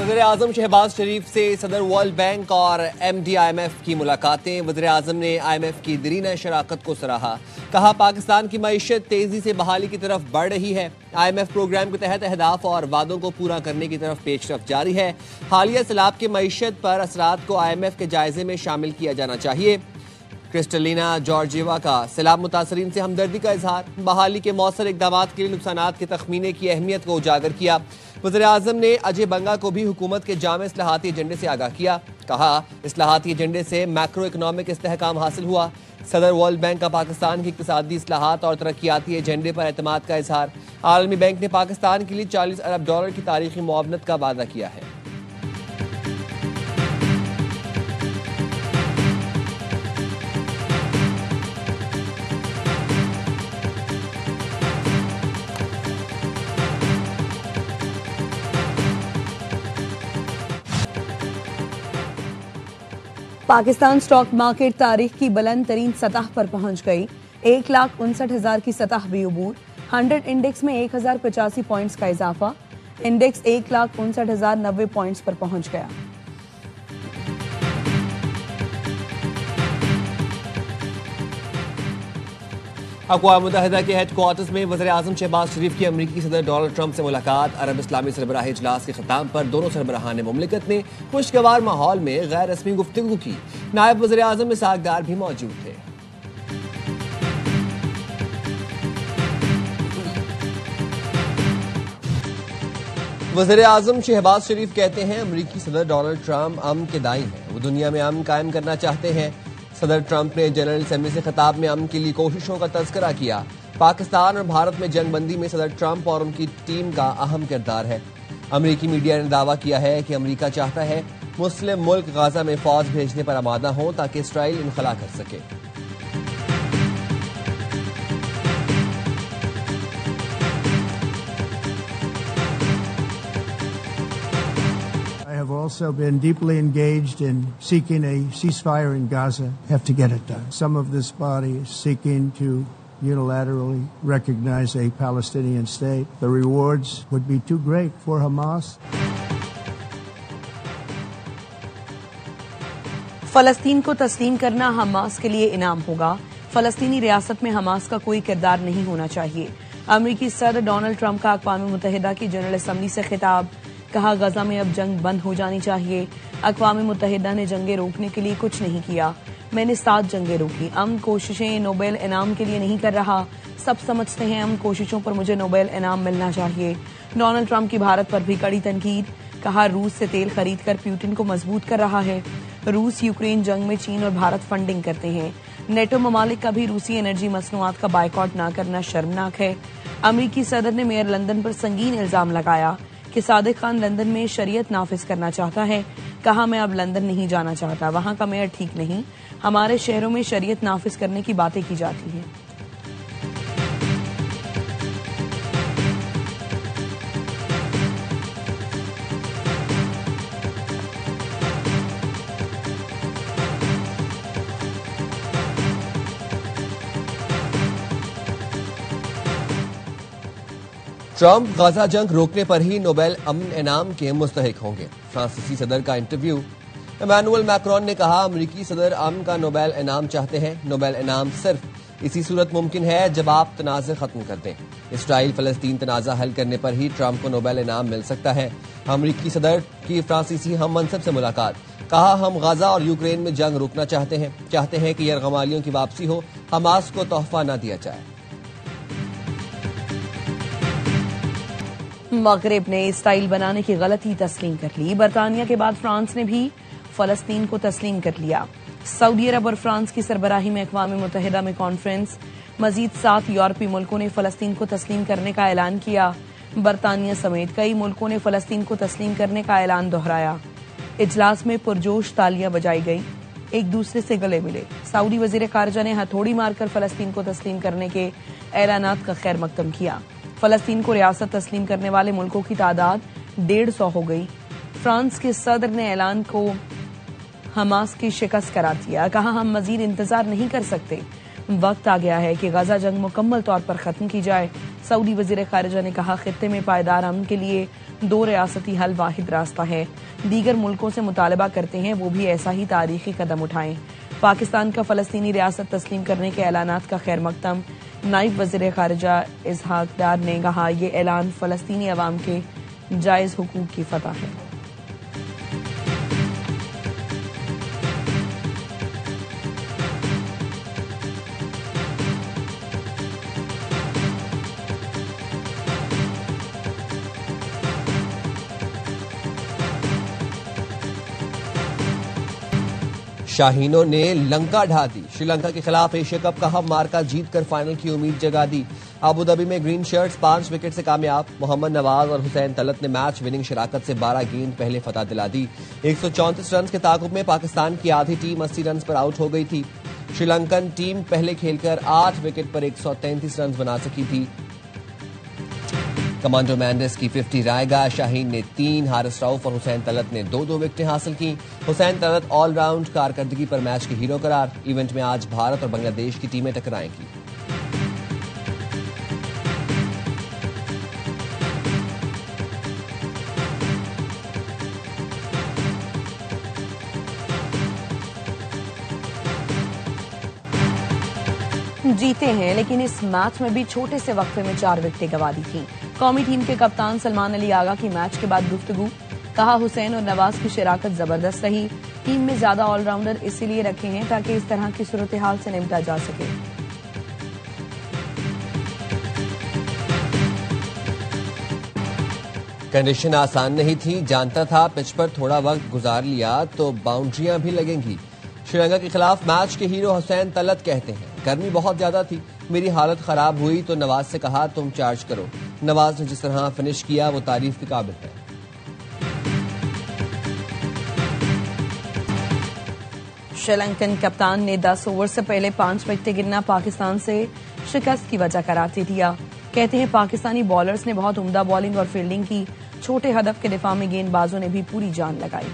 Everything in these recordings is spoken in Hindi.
वज़ीर आज़म शहबाज शरीफ से सदर वर्ल्ड बैंक और MD IMF की मुलाकातें। वज़ीर आज़म ने IMF की दरीना शराकत को सराहा। कहा पाकिस्तान की मईशत तेजी से बहाली की तरफ बढ़ रही है। IMF प्रोग्राम के तहत अहदाफ और वादों को पूरा करने की तरफ पेशरफ जारी है। हालिया सैलाब के मईशत पर असरात को IMF के जायजे में शामिल किया जाना चाहिए। क्रिस्टलिना जॉर्जिएवा का सैलाब मुतासरीन से हमदर्दी का इजहार। बहाली के मौसर इकदाम के लिए नुकसानात के तखमीने की अहमियत को उजागर किया। वज़ीर आज़म ने अजय बंगा को भी हुकूमत के जामे इस्लाहाती एजेंडे से आगाह किया। कहा इस्लाहाती एजेंडे से मैक्रो इकनॉमिक इस्तेहकाम हासिल हुआ। सदर वर्ल्ड बैंक का पाकिस्तान की इक्तिसादी इस्लाहात और तरक्याती एजेंडे पर एतमाद का इजहार। आलमी बैंक ने पाकिस्तान के लिए $40 अरब की तारीखी मुआवनत का वादा किया है। पाकिस्तान स्टॉक मार्केट तारीख की बुलंद तरीन सतह पर पहुंच गई। 1,59,000 की सतह भी अबूर। 100 इंडेक्स में 1,085 पॉइंट्स का इजाफा। इंडेक्स 1,59,090 पॉइंट्स पर पहुंच गया। अक़वाम मुत्तहिदा के हेडक्वार्टर्स में वज़ीर आज़म शहबाज शरीफ की अमरीकी सदर डोनाल्ड ट्रंप से मुलाकात। अरब इस्लामी सरबराह इजलास के ख़िताम पर दोनों सरबराहान मुमलिकत ने खुशगवार माहौल में गैर रस्मी गुफ्तगू की। नायब वज़ीर आज़म इसहाक डार भी मौजूद थे। वज़ीर आज़म शहबाज शरीफ कहते हैं अमरीकी सदर डोनाल्ड ट्रंप अमन के दाई हैं। वो दुनिया में अमन कायम करना चाहते हैं। सदर ट्रंप ने जनरल असेंबली से खिताब में अमन के लिए कोशिशों का तज़किरा किया। पाकिस्तान और भारत में जंगबंदी में सदर ट्रंप और उनकी टीम का अहम किरदार है। अमरीकी मीडिया ने दावा किया है कि अमरीका चाहता है मुस्लिम मुल्क गाजा में फौज भेजने पर आमादा हो ताकि इसराइल इनखला कर सके। I have also been deeply engaged in seeking a ceasefire in Gaza. Have to get it done. Some of this body is seeking to unilaterally recognize a Palestinian state. The rewards would be too great for Hamas. फलस्तीन को तस्लीम करना हमास के लिए इनाम होगा। फलस्तीनी रियासत में हमास का कोई किरदार नहीं होना चाहिए। अमरीकी सदर डोनाल्ड ट्रंप का अक़वाम मुत्तहिदा की जनरल असेंबली से खिताब। कहा गजा में अब जंग बंद हो जानी चाहिए। अक़वाम मुत्तहिदा ने जंगें रोकने के लिए कुछ नहीं किया। मैंने 7 जंगें रोकी। अमन कोशिशें नोबेल इनाम के लिए नहीं कर रहा। सब समझते हैं अमन कोशिशों पर मुझे नोबेल इनाम मिलना चाहिए। डोनाल्ड ट्रंप की भारत पर भी कड़ी तनकीद। कहा रूस से तेल खरीद कर पुतिन को मजबूत कर रहा है। रूस यूक्रेन जंग में चीन और भारत फंडिंग करते हैं। नेटो ममालिक का भी रूसी एनर्जी मसनूआत का बायकॉट न करना शर्मनाक है। अमरीकी सदर ने मेयर लंदन पर संगीन इल्जाम लगाया कि सादिक खान लंदन में शरीयत नाफिज करना चाहता है। कहा मैं अब लंदन नहीं जाना चाहता, वहां का मेयर ठीक नहीं। हमारे शहरों में शरीयत नाफिज करने की बातें की जाती हैं। ट्रंप गाजा जंग रोकने पर ही नोबेल अमन इनाम के मुस्तहिक होंगे। फ्रांसीसी सदर का इंटरव्यू। इमैनुअल मैक्रोन ने कहा अमरीकी सदर अमन का नोबेल इनाम चाहते हैं। नोबेल इनाम सिर्फ इसी सूरत मुमकिन है जब आप तनाज़े खत्म कर दें। इसराइल फलस्तीन तनाज़ा हल करने पर ही ट्रंप को नोबेल इनाम मिल सकता है। अमरीकी सदर की फ्रांसीसी हम मनसब से मुलाकात। कहा हम गाजा और यूक्रेन में जंग रोकना चाहते हैं कि यरगमालियों की वापसी हो, हमास को तोहफा न दिया जाए। मगरिब ने इसराइल बनाने की गलती तस्लीम कर ली। बरतानिया के बाद फ्रांस ने भी फलस्तीन को तस्लीम कर लिया। सऊदी अरब और फ्रांस की सरबराही में अक़वाम मुत्तहिदा में कॉन्फ्रेंस। मजीद 7 यूरोपीय मुल्कों ने फलस्तीन को तस्लीम करने का ऐलान किया। बरतानिया समेत कई मुल्कों ने फलस्तीन को तस्लीम करने का ऐलान दोहराया। इजलास में पुरजोश तालियां बजाई गई, एक दूसरे से गले मिले। सऊदी वजीर खारजा ने हथौड़ी मारकर फलस्तीन को तस्लीम करने के ऐलानात का खैर मकदम किया। फलस्तीन को रियासत तस्लीम करने वाले मुल्कों की तादाद 150 हो गई। फ्रांस के सदर ने ऐलान को हमास की शिकस्त करार दिया। कहा हम मजीद इंतजार नहीं कर सकते। वक्त आ गया है कि गजा जंग मुकम्मल तौर पर खत्म की जाए। सऊदी वजीर खारिजा ने कहा, खित्ते में पायदार अमन के लिए 2 रियासती हल वाहिद रास्ता है। दीगर मुल्कों से मुतालबा करते हैं वो भी ऐसा ही तारीखी कदम उठाएं। पाकिस्तान का फलस्तीनी रियासत तस्लीम करने के ऐलानात का खैर मकदम नायब वजीर खारिजा इसहाक डार ने कहा, ये ऐलान फलस्तीनी अवाम के जायज हुकूक की फतह है। शाहीनों ने लंका ढा दी। श्रीलंका के खिलाफ एशिया कप का हम मार्का जीतकर फाइनल की उम्मीद जगा दी। अबुधाबी में ग्रीन शर्ट्स 5 विकेट से कामयाब। मोहम्मद नवाज और हुसैन तलत ने मैच विनिंग शराकत से 12 गेंद पहले फतह दिला दी। 134 रन के ताकुब में पाकिस्तान की आधी टीम 80 रन पर आउट हो गई थी। श्रीलंकन टीम पहले खेलकर 8 विकेट पर 133 रन बना सकी थी। कमांडो मैंडिस की 50 रायगा, शाहीन ने 3, हारिस रऊफ और हुसैन तलत ने 2-2 विकेटें हासिल की। हुसैन तलत ऑलराउंड कारकर्दगी पर मैच के हीरो करार। इवेंट में आज भारत और बांग्लादेश की टीमें टकराएंगी। जीते हैं, लेकिन इस मैच में भी छोटे से वक्फे में 4 विकेटें गंवा दी थी। कौमी टीम के कप्तान सलमान अली आगा की मैच के बाद गुफ्तगू, कहा, हुसैन और नवाज की शराकत जबरदस्त रही। टीम में ज्यादा ऑलराउंडर इसीलिए रखे हैं ताकि इस तरह की सूरत हाल से निपटा जा सके। कंडीशन आसान नहीं थी, जानता था पिच पर थोड़ा वक्त गुजार लिया तो बाउंड्रियां भी लगेंगी। श्रीलंका के खिलाफ मैच के हीरो हुसैन तलत कहते हैं, गर्मी बहुत ज्यादा थी, मेरी हालत खराब हुई तो नवाज से कहा तुम चार्ज करो। नवाज ने जिस तरह फिनिश किया वो तारीफ के काबिल है। श्रीलंकन कप्तान ने 10 ओवर से पहले 5 विकेट गिरना पाकिस्तान से शिकस्त की वजह करार दे दिया। कहते हैं, पाकिस्तानी बॉलर्स ने बहुत उम्दा बॉलिंग और फील्डिंग की। छोटे हदफ के दिफा में गेंदबाजों ने भी पूरी जान लगाई।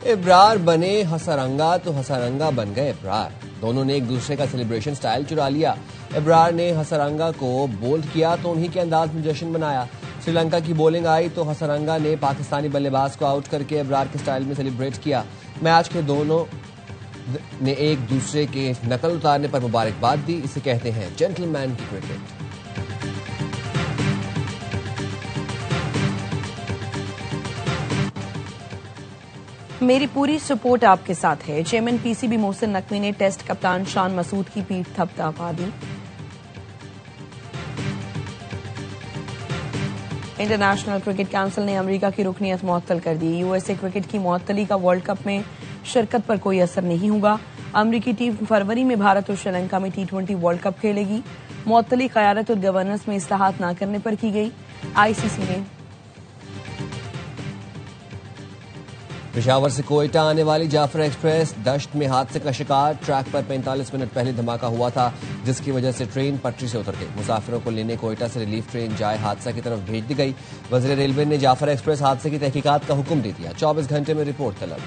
इब्रार बने हसारंगा तो हसारंगा बन गए इब्रार। दोनों ने एक दूसरे का सेलिब्रेशन स्टाइल चुरा लिया। इब्रार ने हसारंगा को बोल्ड किया तो उन्हीं के अंदाज में जश्न मनाया। श्रीलंका की बॉलिंग आई तो हसारंगा ने पाकिस्तानी बल्लेबाज को आउट करके इब्रार के स्टाइल में सेलिब्रेट किया। मैच के दोनों ने एक दूसरे के नकल उतारने पर मुबारकबाद दी। इसे कहते हैं जेंटलमैन की क्रिकेट। मेरी पूरी सपोर्ट आपके साथ है। चेयरमैन पीसीबी मोहसिन नकवी ने टेस्ट कप्तान शान मसूद की पीठ थपथपा दी। इंटरनेशनल क्रिकेट काउंसिल ने अमेरिका की रुकनियत मुअत्तल कर दी। यूएसए क्रिकेट की मुअत्तली का वर्ल्ड कप में शिरकत पर कोई असर नहीं होगा। अमेरिकी टीम फरवरी में भारत और श्रीलंका में T20 वर्ल्ड कप खेलेगी। मुअत्तली क़यादत और गवर्नेंस में इस्लाहात न करने पर की गई। आईसीसी ने पेशावर से कोयटा आने वाली जाफर एक्सप्रेस दश्त में हादसे का शिकार। ट्रैक पर 45 मिनट पहले धमाका हुआ था, जिसकी वजह से ट्रेन पटरी से उतर गई। मुसाफिरों को लेने कोयटा से रिलीफ ट्रेन जाए हादसा की तरफ भेज दी गई। वज़ीर रेलवे ने जाफर एक्सप्रेस हादसे की तहकीकात का हुक्म दे दिया। 24 घंटे में रिपोर्ट तलब।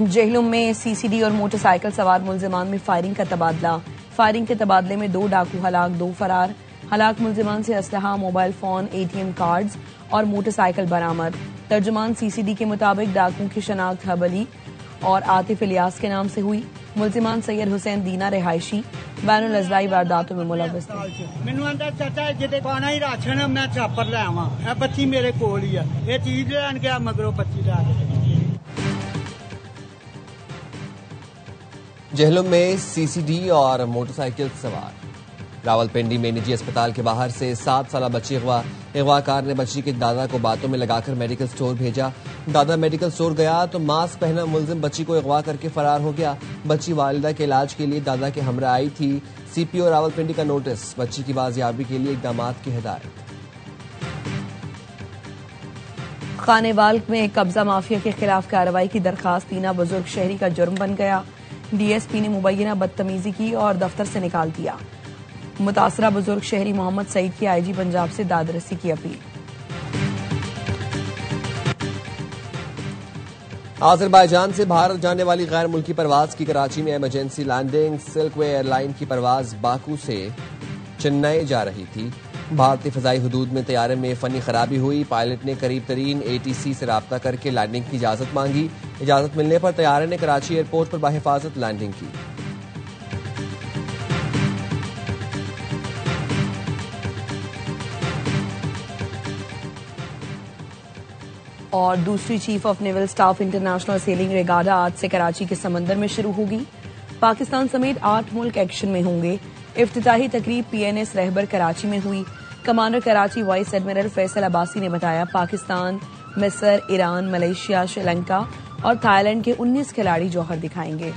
जेहलुम में सीसीडी और मोटरसाइकिल सवार मुल्जिमान में फायरिंग का तबादला। फायरिंग के तबादले में 2 डाकू हलाक, 2 फरार। हलाक मुल्जिमान से असलहा, मोबाइल फोन, एटीएम कार्ड्स और मोटरसाइकिल बरामद। तर्जुमान सीसीडी के मुताबिक डाकुओं की शनाख्त हबली और आतिफ इलियास के नाम से हुई। मुल्जिमान सैयद हुसैन दीना रिहायशी बैनुल अजलाई वारदातों में मुलव्वस थे। ਮੈਨੂੰ ਆਂਦਾ ਚਾਚਾ ਜਿਹਦੇ ਪਾਣਾ ਹੀ ਰਾਸ਼ਨ ਮੈਂ ਚਾਪਰ ਲੈ ਆਵਾਂ ਇਹ ਬੱਚੀ ਮੇਰੇ ਕੋਲ ਹੀ ਆ ਇਹ ਚੀਜ਼ ਲੈਣ ਗਿਆ ਮਗਰੋਂ ਬੱਚੀ ਦਾ जेहलुम में सीसीडी और मोटरसाइकिल सवार। रावलपिंडी में निजी अस्पताल के बाहर से 7 साल बच्ची अगवा। अगवाकार ने बच्ची के दादा को बातों में लगाकर मेडिकल स्टोर भेजा। दादा मेडिकल स्टोर गया तो मास्क पहना मुलजिम बच्ची को अगवा करके फरार हो गया। बच्ची वालिदा के इलाज के लिए दादा के हमरा आई थी। सीपीओ रावलपिंडी का नोटिस, बच्ची की बाजियाबी के लिए इकदामात की हिदायत। खानेवाल में कब्जा माफिया के खिलाफ कार्रवाई की दरखास्त। तीना बुजुर्ग शहरी का जुर्म बन गया। डीएसपी ने मुबैना बदतमीजी की और दफ्तर से निकाल दिया। मुतासरा बुजुर्ग शहरी मोहम्मद सईद की आईजी पंजाब से दादरसी की अपील। आज़रबाईजान से भारत जाने वाली गैर मुल्की परवाज की कराची में इमरजेंसी लैंडिंग। सिल्कवे एयरलाइन की परवाज बाकू से चेन्नई जा रही थी। भारतीय फजाई हदूद में तैयारे में फनी खराबी हुई। पायलट ने करीब तरीन ATC से राब्ता करके लैंडिंग की इजाजत मांगी। इजाजत मिलने पर तैयारे ने कराची एयरपोर्ट पर बाहिफाजत लैंडिंग की। और दूसरी chief of naval staff international selling regatta आज से कराची के समंदर में शुरू होगी। पाकिस्तान समेत 8 मुल्क एक्शन में होंगे। इफ्तिताही तकरीब PNS रहबर कराची में हुई। Commander Karachi vice admiral Faisal Abbasi ने बताया पाकिस्तान, मिस्र, ईरान, मलेशिया, श्रीलंका और थाईलैंड के 19 खिलाड़ी जौहर दिखाएंगे।